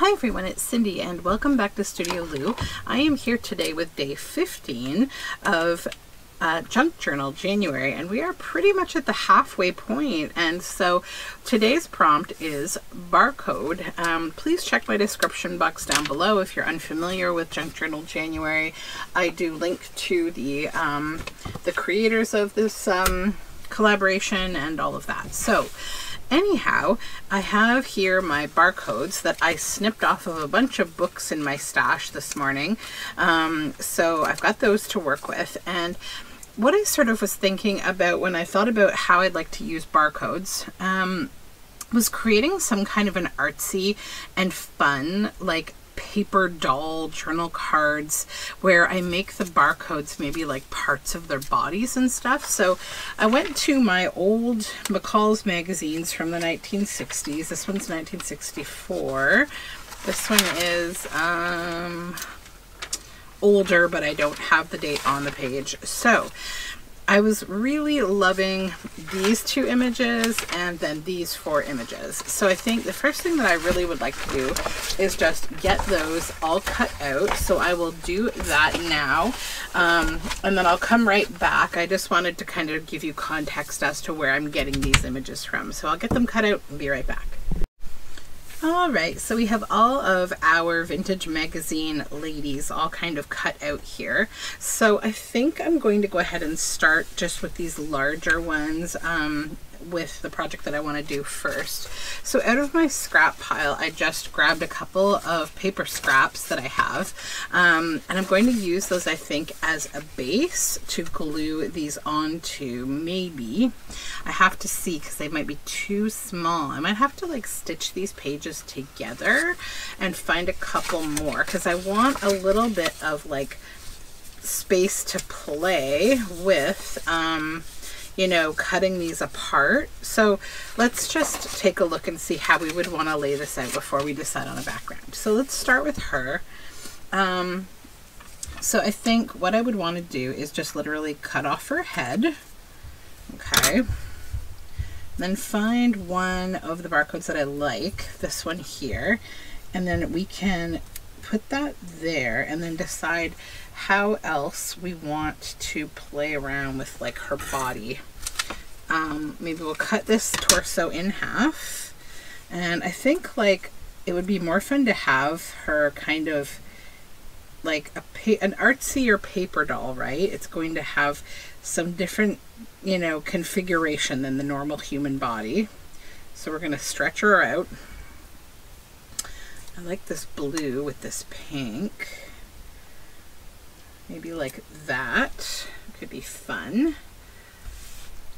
Hi everyone, it's Cindy and welcome back to Studioloo. I am here today with day 15 of Junk Journal January, and we are pretty much at the halfway point. And so today's prompt is barcode. Please check my description box down below if you're unfamiliar with Junk Journal January. I do link to the creators of this collaboration and all of that. So anyhow, I have here my barcodes that I snipped off of a bunch of books in my stash this morning. So I've got those to work with. And what I sort of was thinking about when I thought about how I'd like to use barcodes was creating some kind of an artsy and fun, like, paper doll journal cards where I make the barcodes maybe like parts of their bodies and stuff. So I went to my old McCall's magazines from the 1960s. This one's 1964. This one is older, but I don't have the date on the page. So I was really loving these two images and then these four images. So I think the first thing that I really would like to do is just get those all cut out. So I will do that now. And then I'll come right back. I just wanted to kind of give you context as to where I'm getting these images from. So I'll get them cut out and be right back. All right, so we have all of our vintage magazine ladies all kind of cut out here. So I think I'm going to go ahead and start just with these larger ones with the project that I want to do first. So out of my scrap pile, I just grabbed a couple of paper scraps that I have, and I'm going to use those, I think, as a base to glue these onto. Maybe I have to see because they might be too small. I might have to like stitch these pages together and find a couple more because I want a little bit of like space to play with you know, cutting these apart. So let's just take a look and see how we would want to lay this out before we decide on a background. So let's start with her. So I think what I would want to do is just literally cut off her head. Okay. Then find one of the barcodes that I like, this one here, and then we can put that there and then decide how else we want to play around with like her body. Maybe we'll cut this torso in half, and I think like it would be more fun to have her kind of like an artsy or paper doll, right? It's going to have some different, you know, configuration than the normal human body. So we're going to stretch her out. I like this blue with this pink. Maybe like that could be fun.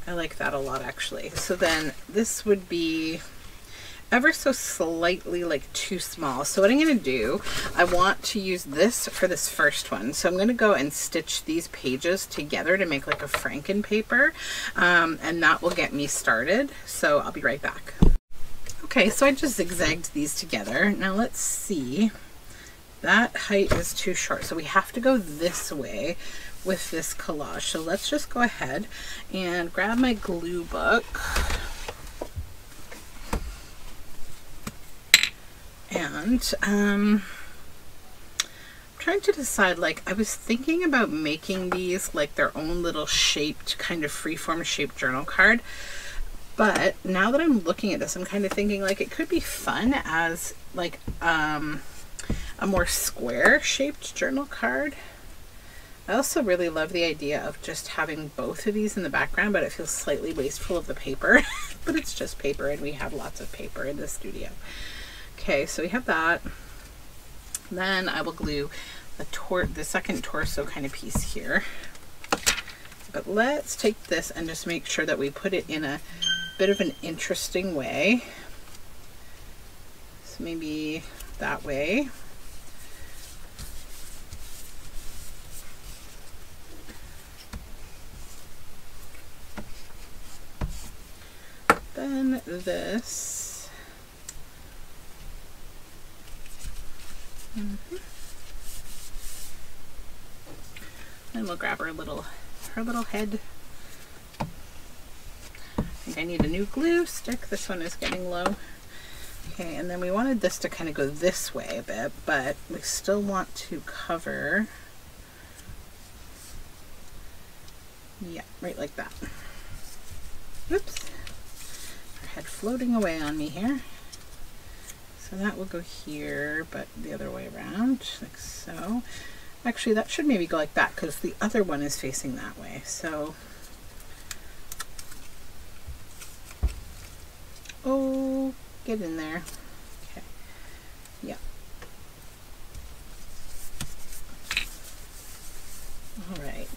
I like that a lot actually. So then this would be ever so slightly like too small. So what I'm going to do, I want to use this for this first one. So I'm going to go and stitch these pages together to make like a Franken paper, and that will get me started. So I'll be right back. Okay, so I just zigzagged these together. Now let's see. That height is too short, so we have to go this way with this collage. So let's just go ahead and grab my glue book. And I'm trying to decide, like, I was thinking about making these like their own little shaped, kind of freeform shaped journal card. But now that I'm looking at this, I'm kind of thinking like it could be fun as like a more square shaped journal card. I also really love the idea of just having both of these in the background, but it feels slightly wasteful of the paper. But it's just paper and we have lots of paper in the studio. Okay, so we have that. Then I will glue the second torso kind of piece here. But let's take this and just make sure that we put it in a bit of an interesting way. So maybe that way. Then this. And we'll grab her little head. I think I need a new glue stick. This one is getting low. Okay, and then we wanted this to kind of go this way a bit, but we still want to cover, yeah, right like that. Oops, our head floating away on me here. So that will go here, but the other way around, like so. Actually, that should maybe go like that because the other one is facing that way. So, oh, get in there. Okay, yeah. All right.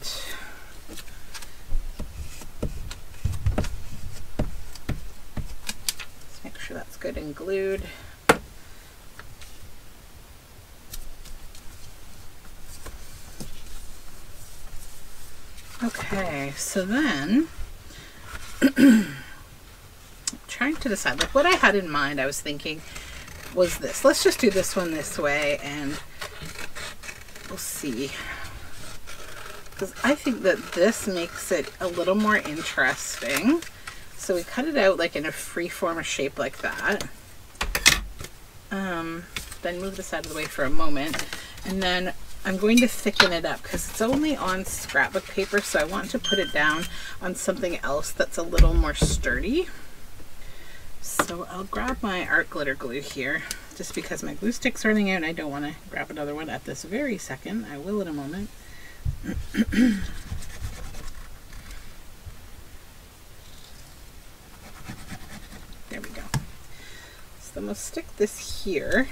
Let's make sure that's good and glued. Okay, so then trying to decide, like what I had in mind, I was thinking was this. Let's just do this one this way and we'll see. Because I think that this makes it a little more interesting. So we cut it out like in a free form of shape like that. Then move this out of the way for a moment. And then I'm going to thicken it up because it's only on scrapbook paper, so I want to put it down on something else that's a little more sturdy. So I'll grab my art glitter glue here, just because my glue stick's running out and I don't want to grab another one at this very second. I will in a moment. There we go. So then we'll stick this here,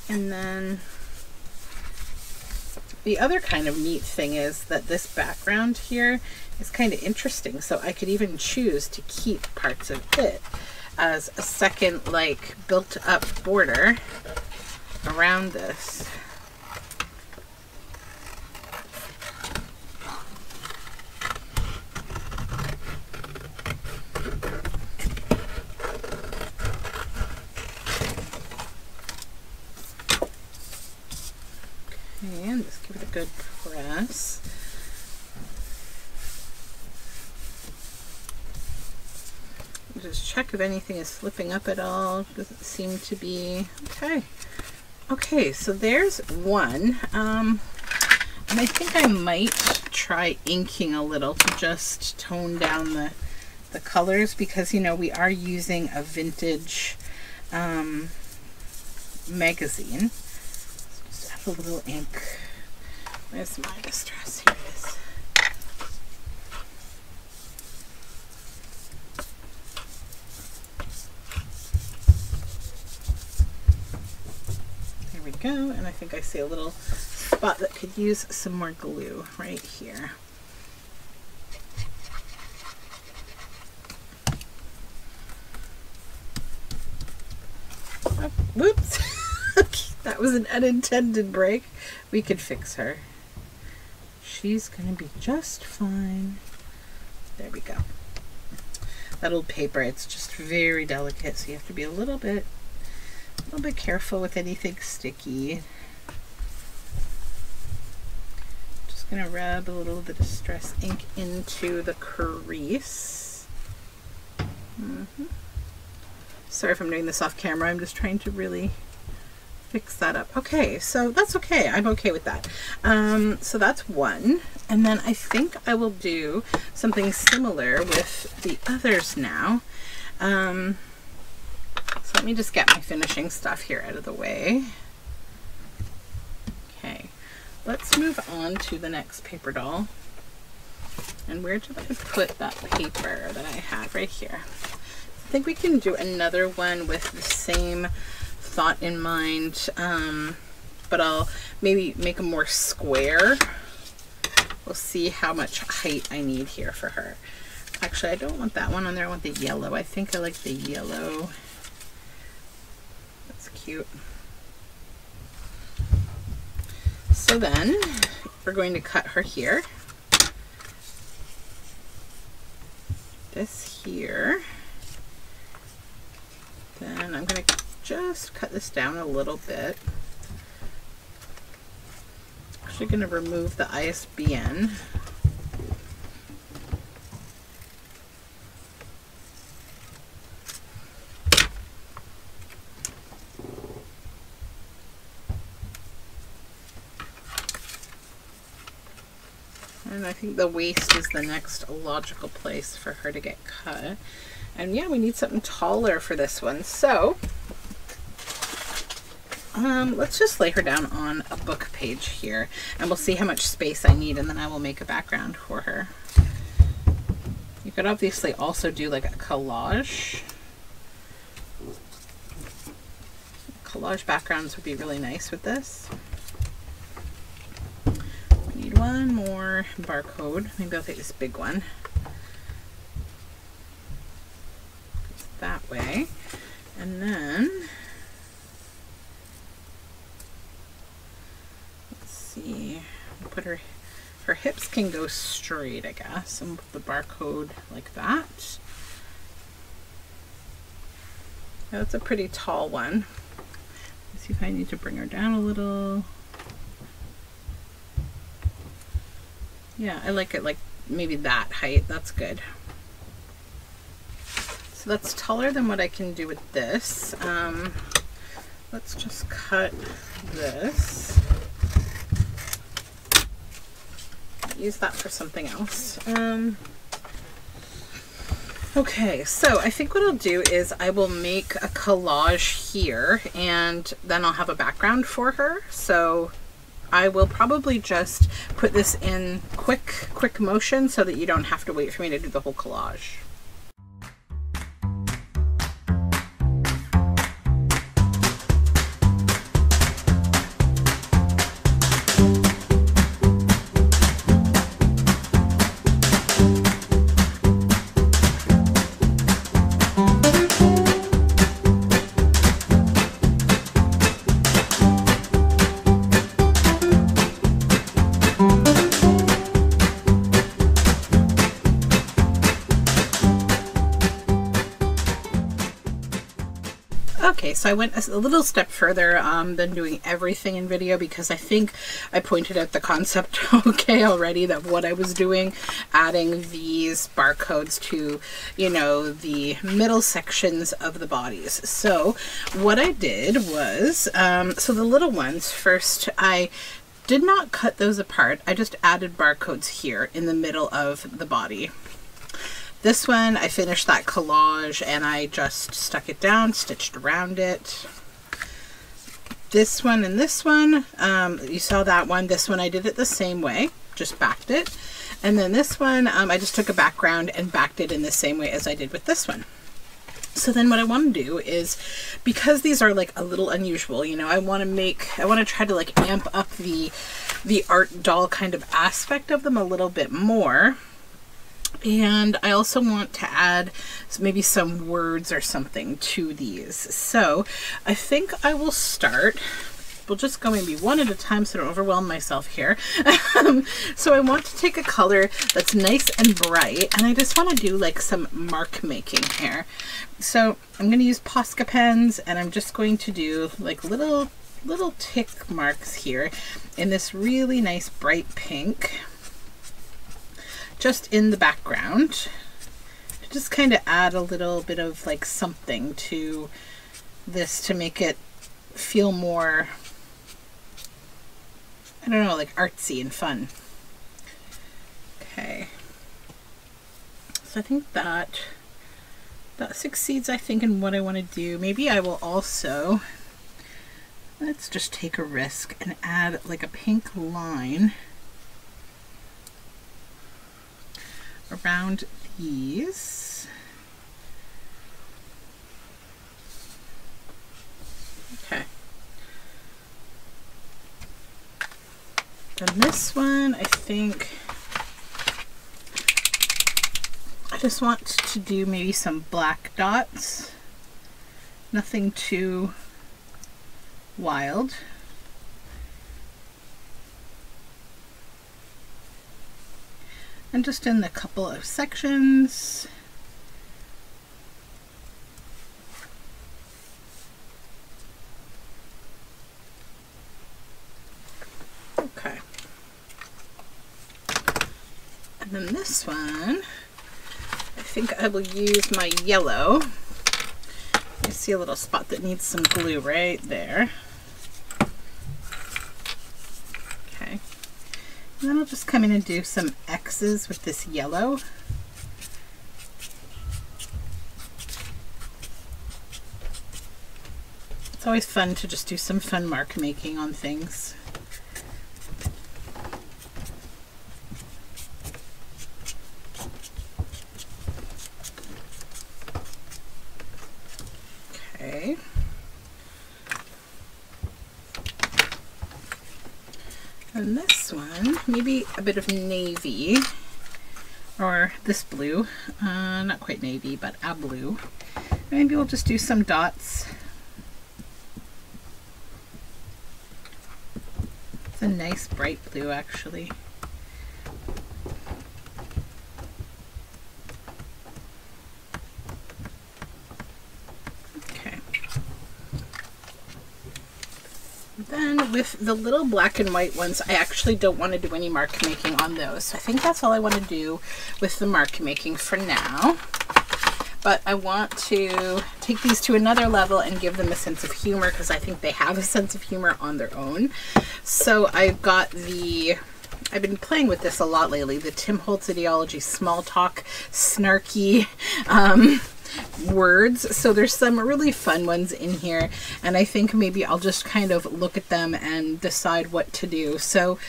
and then the other kind of neat thing is that this background here is kind of interesting. So I could even choose to keep parts of it as a second like built up border around this. And just give it a good press. Just check if anything is slipping up at all. Doesn't seem to be. Okay. Okay, so there's one. And I think I might try inking a little to just tone down the colors, because, you know, we are using a vintage magazine. A little ink. Where's my distress? Here it is. There we go. And I think I see a little spot that could use some more glue right here. Oh, whoops. That was an unintended break. We could fix her. She's gonna be just fine. There we go. That old paper, it's just very delicate, so you have to be a little bit careful with anything sticky. Just gonna rub a little bit of Distress ink into the crease. Sorry if I'm doing this off camera. I'm just trying to really fix that up. Okay, so that's okay. I'm okay with that. So that's one. And then I think I will do something similar with the others now. So let me just get my finishing stuff here out of the way. Okay, let's move on to the next paper doll. And where did I put that paper that I have? Right here. I think we can do another one with the same thought in mind, but I'll maybe make them more square. We'll see how much height I need here for her. Actually, I don't want that one on there. I want the yellow. I think I like the yellow. That's cute. So then we're going to cut her here. This here. Then I'm going to just cut this down a little bit. Actually going to remove the ISBN. And I think the waist is the next logical place for her to get cut. And yeah, we need something taller for this one. So let's just lay her down on a book page here, and we'll see how much space I need, and then I will make a background for her. You could obviously also do like a collage. Collage backgrounds would be really nice with this. We need one more barcode. Maybe I'll take this big one. That way. And then let's see, put her hips can go straight, I guess, and put the barcode like that. That's a pretty tall one. Let's see if I need to bring her down a little. Yeah, I like it like maybe that height. That's good. So that's taller than what I can do with this. Let's just cut this. Use that for something else. Okay, so I think what I'll do is I will make a collage here, and then I'll have a background for her. So I will probably just put this in quick motion so that you don't have to wait for me to do the whole collage. Okay, so I went a little step further than doing everything in video, because I think I pointed out the concept okay already of what I was doing, adding these barcodes to, you know, the middle sections of the bodies. So what I did was, so the little ones first, I did not cut those apart. I just added barcodes here in the middle of the body. This one, I finished that collage and I just stuck it down, stitched around it. This one and this one, you saw that one. This one I did it the same way, just backed it. And then this one, I just took a background and backed it in the same way as I did with this one. So then what I want to do is, because these are like a little unusual, you know, I want to try to like amp up the art doll kind of aspect of them a little bit more. And I also want to add maybe some words or something to these. So I think I will start, we'll just go maybe one at a time so I don't overwhelm myself here. So I want to take a color that's nice and bright, and I just want to do like some mark making here. So I'm going to use Posca pens, and I'm just going to do like little tick marks here in this really nice bright pink, just in the background, to just kind of add a little bit of like something to this to make it feel more, I don't know, like artsy and fun. Okay, so I think that succeeds, I think, in what I want to do. Maybe I will also, let's just take a risk and add like a pink line around these. Okay. Then this one, I think I just want to do maybe some black dots. Nothing too wild. And just in the couple of sections. Okay. And then this one, I think I will use my yellow. You see a little spot that needs some glue right there. Okay. And then I'll just come in and do some X's with this yellow. It's always fun to just do some fun mark making on things. Okay. And this one, maybe a bit of navy, or this blue, not quite navy, but a blue. Maybe we'll just do some dots. It's a nice bright blue, actually. Okay. Then with the little black and white ones, I actually don't want to do any mark making on those. So I think that's all I want to do with the mark making for now. But I want to take these to another level and give them a sense of humor, because I think they have a sense of humor on their own. So I've got I've been playing with this a lot lately, the Tim Holtz Ideology small talk, snarky words. So there's some really fun ones in here, and I think maybe I'll just kind of look at them and decide what to do. So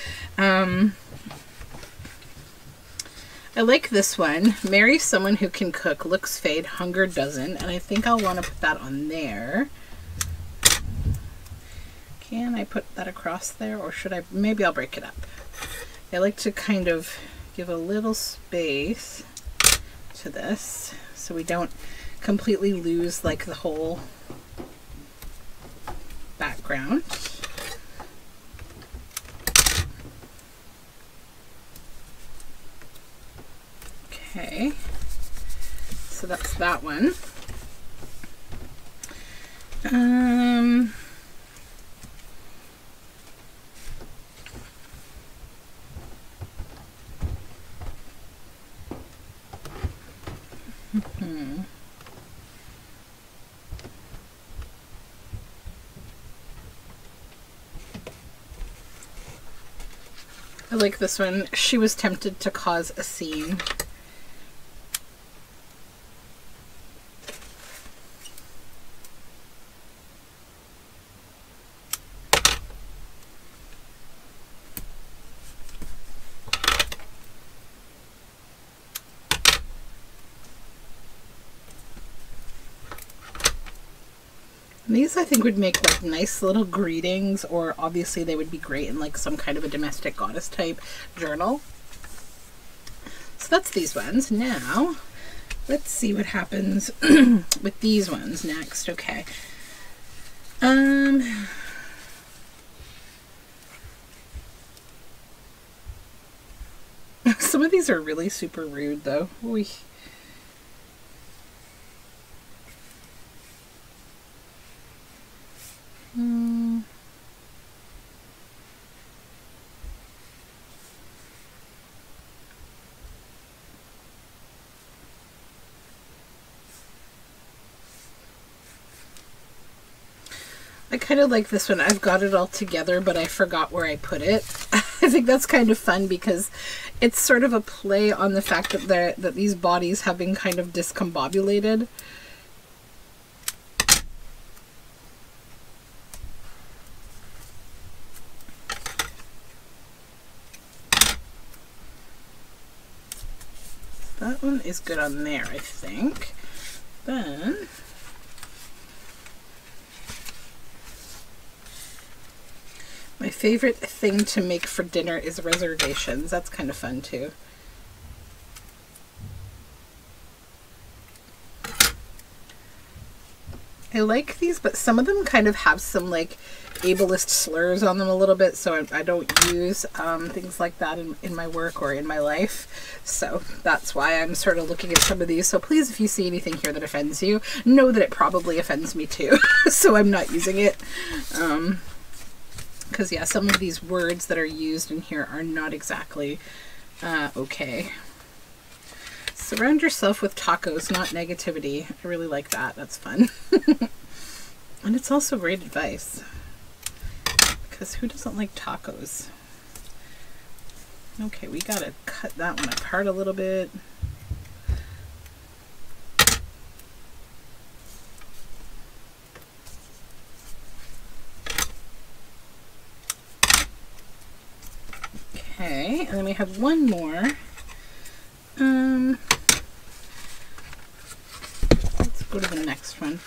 I like this one. Marry someone who can cook, looks fade, hunger doesn't. And I think I'll want to put that on there. Can I put that across there, or should I? Maybe I'll break it up. I like to kind of give a little space to this so we don't completely lose like the whole background. Okay, so that's that one. I like this one. She was tempted to cause a scene. These I think would make like nice little greetings, or obviously they would be great in like some kind of a domestic goddess type journal. So that's these ones. Now let's see what happens with these ones next. Okay. Some of these are really super rude though. Oy. I kind of like this one. I've got it all together, but I forgot where I put it. I think that's kind of fun because it's sort of a play on the fact that these bodies have been kind of discombobulated. That one is good on there, I think. Then my favorite thing to make for dinner is reservations. That's kind of fun too. I like these, but some of them kind of have some like ableist slurs on them a little bit, so I don't use things like that in my work or in my life. So that's why I'm sort of looking at some of these. So please, if you see anything here that offends you, know that it probably offends me too. So I'm not using it. Because yeah, some of these words that are used in here are not exactly okay. Surround yourself with tacos, not negativity. I really like that. That's fun. And it's also great advice. Because who doesn't like tacos? Okay, we gotta cut that one apart a little bit. Okay, and then we have one more. Let's go to the next one.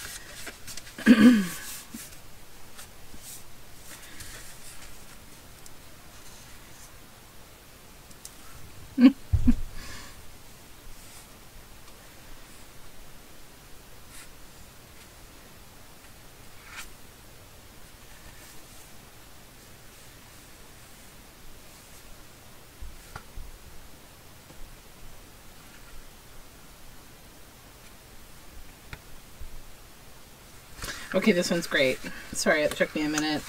Okay, this one's great. Sorry, it took me a minute.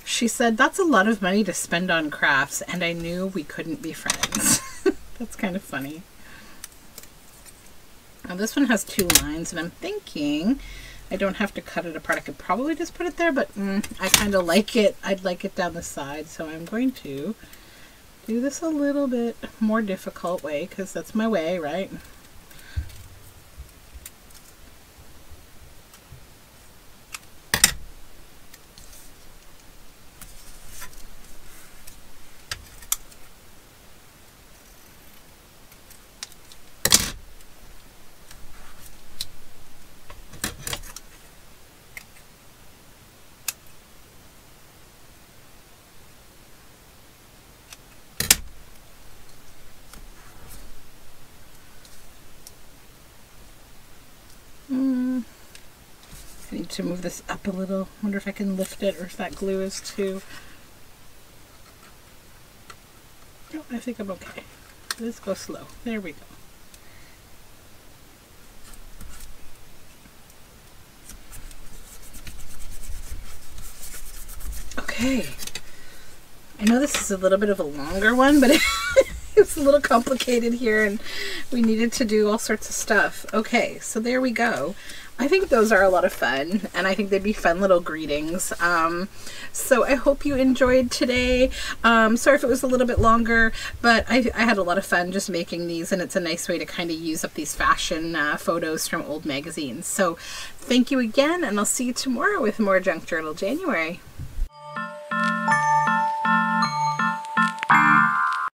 She said, that's a lot of money to spend on crafts, and I knew we couldn't be friends. That's kind of funny. Now this one has 2 lines, and I'm thinking I don't have to cut it apart. I could probably just put it there, but I kind of like it. I'd like it down the side, so I'm going to do this a little bit more difficult way, because that's my way, right? I need to move this up a little. Wonder if I can lift it or if that glue is too... No, I think I'm okay. Let's go slow. There we go. Okay. I know this is a little bit of a longer one, but it's a little complicated here and we needed to do all sorts of stuff. Okay, so there we go. I think those are a lot of fun, and I think they'd be fun little greetings. So I hope you enjoyed today. Sorry if it was a little bit longer, but I had a lot of fun just making these, and it's a nice way to kind of use up these fashion photos from old magazines. So thank you again, and I'll see you tomorrow with more Junk Journal January.